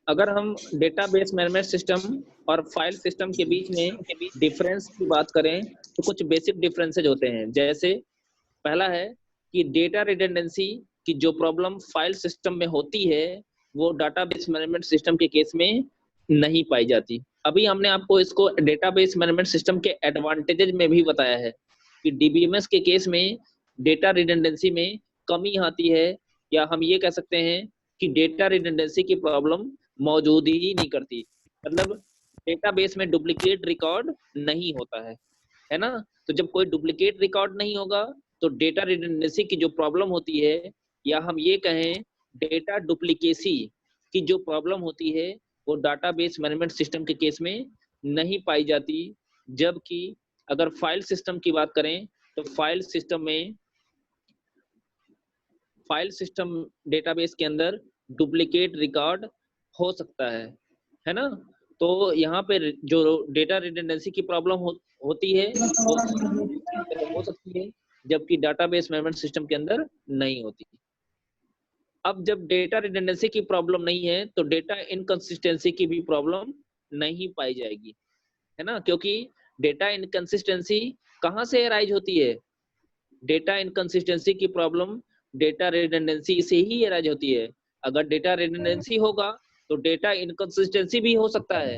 अगर हम database management system और फाइल सिस्टम के बीच में डिफरेंस की बात करें तो कुछ बेसिक डिफरेंसेज होते हैं। जैसे पहला है कि डेटा रिडंडेंसी की जो प्रॉब्लम फाइल सिस्टम में होती है वो डाटाबेस मैनेजमेंट सिस्टम के केस में नहीं पाई जाती। अभी हमने आपको इसको डेटाबेस मैनेजमेंट सिस्टम के एडवांटेजेस में भी बताया है कि डीबीएमएस के केस में डेटा रिडंडेंसी में कमी आती है, या हम ये कह सकते हैं कि डेटा रिडंडेंसी की प्रॉब्लम मौजूद ही नहीं करती। मतलब डेटाबेस में डुप्लीकेट रिकॉर्ड नहीं होता है ना। तो जब कोई डुप्लीकेट रिकॉर्ड नहीं होगा तो डेटा रिडंडेंसी की जो प्रॉब्लम होती है, या हम ये कहें डेटा डुप्लीकेसी की जो प्रॉब्लम होती है, वो डाटाबेस मैनेजमेंट सिस्टम के केस में नहीं पाई जाती। जबकि अगर फाइल सिस्टम की बात करें तो फाइल सिस्टम डेटाबेस के अंदर डुप्लीकेट रिकॉर्ड हो सकता है ना। तो यहाँ पे जो डेटा रिडंडेंसी की प्रॉब्लम होती है वो के अंदर हो सकती है, जबकि डाटाबेस मैनेजमेंट सिस्टम के अंदर नहीं होती। अब जब डेटा रिडंडेंसी की प्रॉब्लम नहीं है तो डेटा इनकंसिस्टेंसी की भी प्रॉब्लम नहीं पाई जाएगी, है ना। क्योंकि डेटा इनकंसिस्टेंसी कहाँ से अराइज होती है? डेटा इनकंसिस्टेंसी की प्रॉब्लम डेटा रिडंडेंसी से ही अराइज होती है। अगर डेटा रिडंडेंसी होगा तो डेटा इनकंसिस्टेंसी भी हो सकता है।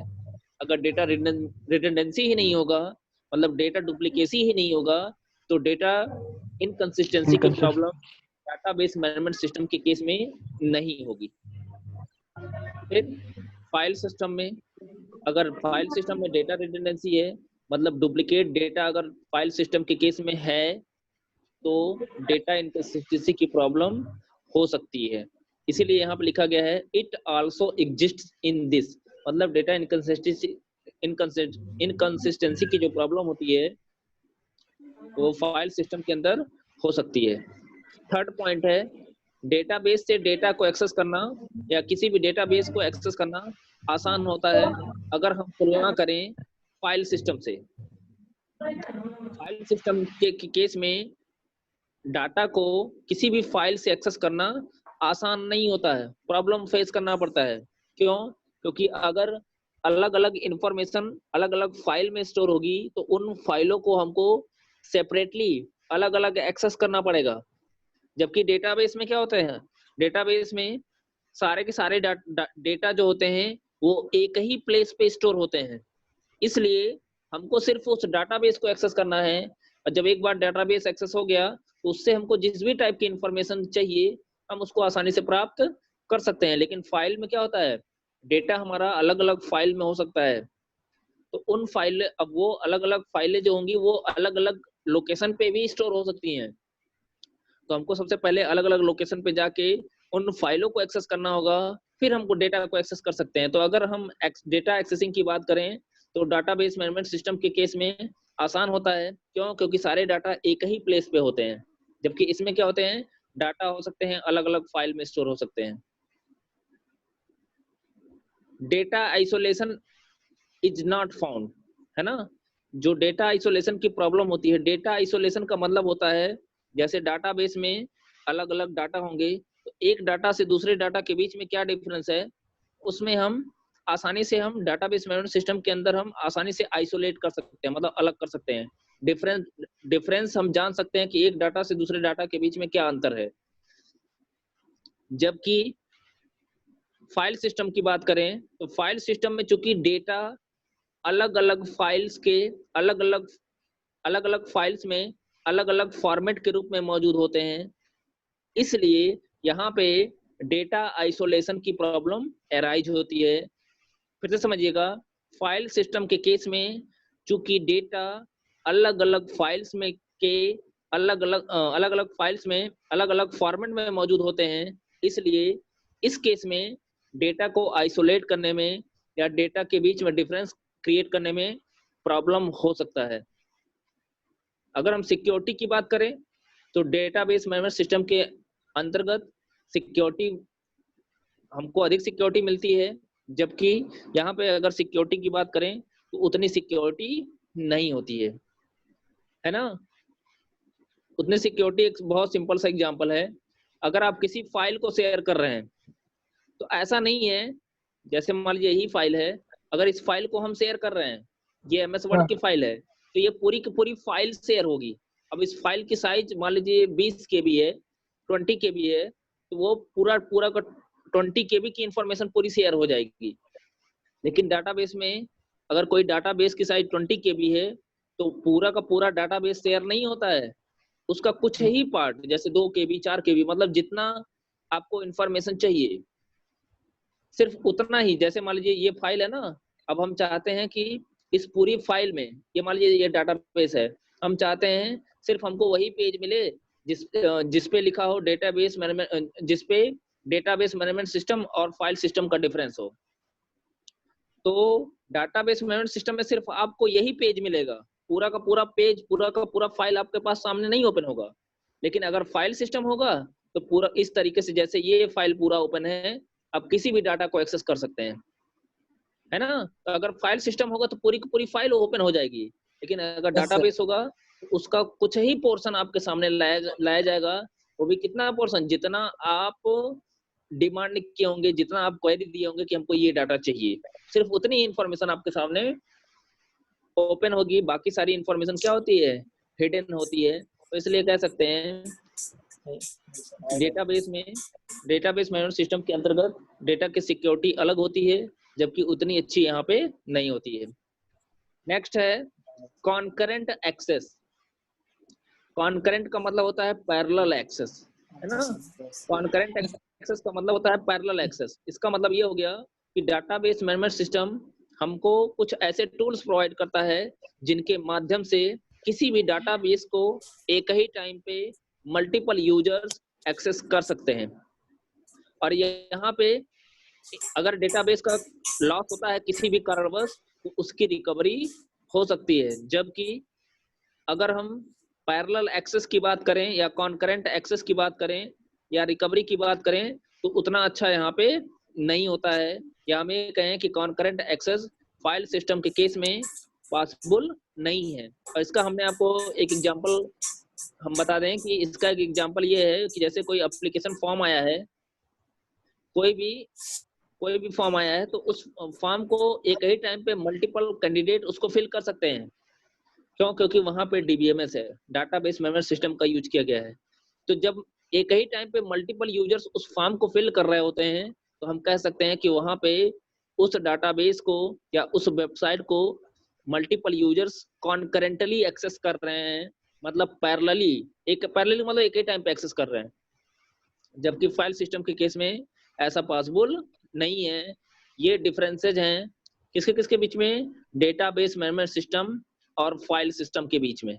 अगर डेटा रिडंडेंसी ही नहीं होगा, मतलब डेटा डुप्लीकेसी ही नहीं होगा, तो डेटा इनकंसिस्टेंसी की प्रॉब्लम डाटाबेस मैनेजमेंट सिस्टम के केस में नहीं होगी। फिर फाइल सिस्टम में, अगर फाइल सिस्टम में डेटा रिडंडेंसी है, मतलब डुप्लीकेट डेटा अगर फाइल सिस्टम के केस में है, तो डेटा इनकंसिस्टेंसी की प्रॉब्लम हो सकती है। इसीलिए यहाँ पे लिखा गया है it also exists in this, मतलब डेटा इनकंसिस्टेंसी की जो प्रॉब्लम होती है वो फाइल सिस्टम के अंदर हो सकती है। थर्ड पॉइंट है डेटाबेस से डेटा को एक्सेस करना या किसी भी डेटाबेस को एक्सेस करना आसान होता है अगर हम तुलना करें फाइल सिस्टम से। फाइल सिस्टम के केस में डाटा को किसी भी फाइल से एक्सेस करना आसान नहीं होता है, प्रॉब्लम फेस करना पड़ता है। क्यों? क्योंकि अगर अलग अलग इंफॉर्मेशन अलग अलग फाइल में स्टोर होगी तो उन फाइलों को हमको सेपरेटली अलग अलग एक्सेस करना पड़ेगा। जबकि डेटाबेस में क्या होता है, डेटाबेस में सारे के सारे डेटा जो होते हैं वो एक ही प्लेस पे स्टोर होते हैं। इसलिए हमको सिर्फ उस डाटाबेस को एक्सेस करना है, और जब एक बार डाटाबेस एक्सेस हो गया तो उससे हमको जिस भी टाइप की इंफॉर्मेशन चाहिए हम उसको आसानी से प्राप्त कर सकते हैं। लेकिन फाइल में क्या होता है, डेटा हमारा अलग अलग फाइल में हो सकता है। तो उन फाइल, अब वो अलग अलग फाइलें जो होंगी वो अलग अलग लोकेशन पे भी स्टोर हो सकती हैं। तो हमको सबसे पहले अलग अलग लोकेशन पे जाके उन फाइलों को एक्सेस करना होगा, फिर हमको डेटा को एक्सेस कर सकते हैं। तो अगर हम डेटा एक्सेसिंग की बात करें तो डाटाबेस मैनेजमेंट सिस्टम के केस में आसान होता है। क्यों? क्योंकि सारे डाटा एक ही प्लेस पे होते हैं। जबकि इसमें क्या होते हैं, डाटा हो सकते हैं अलग अलग फाइल में स्टोर हो सकते हैं। Data isolation is not found, है ना। जो डेटा आइसोलेशन की प्रॉब्लम होती है, डेटा आइसोलेशन का मतलब होता है जैसे डाटाबेस में अलग अलग डाटा होंगे तो एक डाटा से दूसरे डाटा के बीच में क्या डिफरेंस है, उसमें हम आसानी से हम डाटाबेस मैनेजमेंट सिस्टम के अंदर हम आसानी से आइसोलेट कर सकते हैं, मतलब अलग कर सकते हैं। डिफरेंस डिफरेंस हम जान सकते हैं कि एक डाटा से दूसरे डाटा के बीच में क्या अंतर है। जबकि फाइल सिस्टम की बात करें तो फाइल सिस्टम में चूंकि डेटा अलग अलग फाइल्स के अलग अलग फाइल्स में अलग अलग फॉर्मेट के रूप में मौजूद होते हैं, इसलिए यहाँ पे डेटा आइसोलेशन की प्रॉब्लम अराइज होती है। फिर से समझिएगा, फाइल सिस्टम के केस में चूंकि डेटा अलग अलग फाइल्स में के अलग अलग फाइल्स में अलग अलग फॉर्मेट में मौजूद होते हैं, इसलिए इस केस में डेटा को आइसोलेट करने में या डेटा के बीच में डिफरेंस क्रिएट करने में प्रॉब्लम हो सकता है। अगर हम सिक्योरिटी की बात करें तो डेटाबेस मैनेजमेंट सिस्टम के अंतर्गत सिक्योरिटी, हमको अधिक सिक्योरिटी मिलती है। जबकि यहाँ पे अगर सिक्योरिटी की बात करें तो उतनी सिक्योरिटी नहीं होती है ना। उतनी सिक्योरिटी, एक बहुत सिंपल सा एग्जांपल है, अगर आप किसी फाइल को शेयर कर रहे हैं तो ऐसा नहीं है जैसे मान लीजिए यही फाइल है, अगर इस फाइल को हम शेयर कर रहे हैं, ये एमएस वर्ड हाँ। की फाइल है, तो ये पूरी की पूरी फाइल शेयर होगी। अब इस फाइल की साइज मान लीजिए 20 केबी है, 20 केबी है, तो वो पूरा पूरा का 20 केबी की इंफॉर्मेशन पूरी शेयर हो जाएगी। लेकिन डाटाबेस में अगर कोई डाटाबेस की साइज 20 केबी है, तो पूरा का पूरा डाटाबेस शेयर नहीं होता है, उसका कुछ ही पार्ट, जैसे 2 केबी 4 केबी, मतलब जितना आपको इंफॉर्मेशन चाहिए सिर्फ उतना ही। जैसे मान लीजिए ये फाइल है ना, अब हम चाहते हैं कि इस पूरी फाइल में, ये मान लीजिए ये डाटाबेस है, हम चाहते हैं सिर्फ हमको वही पेज मिले जिस पे लिखा हो डेटाबेस मैनेजमेंट, जिस पे डेटाबेस मैनेजमेंट सिस्टम और फाइल सिस्टम का डिफरेंस हो। तो डाटाबेस मैनेजमेंट सिस्टम में सिर्फ आपको यही पेज मिलेगा, पूरा का पूरा पेज, पूरा का पूरा फाइल आपके पास सामने नहीं ओपन होगा। लेकिन अगर फाइल सिस्टम होगा तो पूरा इस तरीके से, जैसे ये फाइल पूरा ओपन है, आप किसी भी डाटा को एक्सेस कर सकते हैं, है ना। तो अगर फाइल सिस्टम होगा तो पूरी की पूरी फाइल ओपन हो जाएगी। लेकिन अगर Yes, sir. डाटाबेस होगा तो उसका कुछ ही पोर्शन आपके सामने लाया जाएगा, वो भी कितना पोर्शन, जितना आप डिमांड किए होंगे, जितना आप क्वेरी दिए होंगे कि हमको ये डाटा चाहिए, सिर्फ उतनी इंफॉर्मेशन आपके सामने ओपन होगी। बाकी सारी इंफॉर्मेशन क्या होती है, हिडन होती है। तो इसलिए कह सकते हैं डेटाबेस मैनेजमेंट सिस्टम के अंतर्गत डेटा की सिक्योरिटी अलग होती है, जबकि उतनी अच्छी यहाँ पे नहीं होती है। नेक्स्ट है कॉन्करेंट एक्सेस। कॉन्करेंट का मतलब होता है पैरेलल एक्सेस, है ना। कॉन्करेंट एक्सेस का मतलब होता है पैरेलल एक्सेस। इसका मतलब ये हो गया कि डाटाबेस मैनेजमेंट सिस्टम हमको कुछ ऐसे टूल्स प्रोवाइड करता है जिनके माध्यम से किसी भी डाटाबेस को एक ही टाइम पे मल्टीपल यूजर्स एक्सेस कर सकते हैं। और यहाँ पे अगर डेटाबेस का लॉस होता है किसी भी कारणवश, तो उसकी रिकवरी हो सकती है। जबकि अगर हम पैरेलल एक्सेस की बात करें या कॉन्करेंट एक्सेस की बात करें या रिकवरी की बात करें, तो उतना अच्छा यहाँ पे नहीं होता है। या हम ये कहें कि कॉन्करेंट एक्सेस फाइल सिस्टम के केस में पॉसिबल नहीं है। और इसका हमने आपको एक एग्जांपल हम बता दें कि इसका एक एग्जांपल ये है कि जैसे कोई एप्लीकेशन फॉर्म आया है, कोई भी फॉर्म आया है, तो उस फॉर्म को एक ही टाइम पे मल्टीपल कैंडिडेट उसको फिल कर सकते हैं। क्यों? क्योंकि वहां पे डीबीएमएस है, डाटाबेस मैनेजमेंट सिस्टम का यूज किया गया है। तो जब एक ही टाइम पे मल्टीपल यूजर्स उस फॉर्म को फिल कर रहे होते हैं, तो हम कह सकते हैं कि वहां पे उस डाटाबेस को या उस वेबसाइट को मल्टीपल यूजर्स कॉन्करेंटली एक्सेस कर रहे हैं, मतलब पैरेलली मतलब एक ही टाइम पे एक्सेस कर रहे हैं। जबकि फाइल सिस्टम के केस में ऐसा पॉसिबल नहीं है। ये डिफरेंसेज हैं किसके किसके बीच में, डेटाबेस मैनेजमेंट सिस्टम और फाइल सिस्टम के बीच में।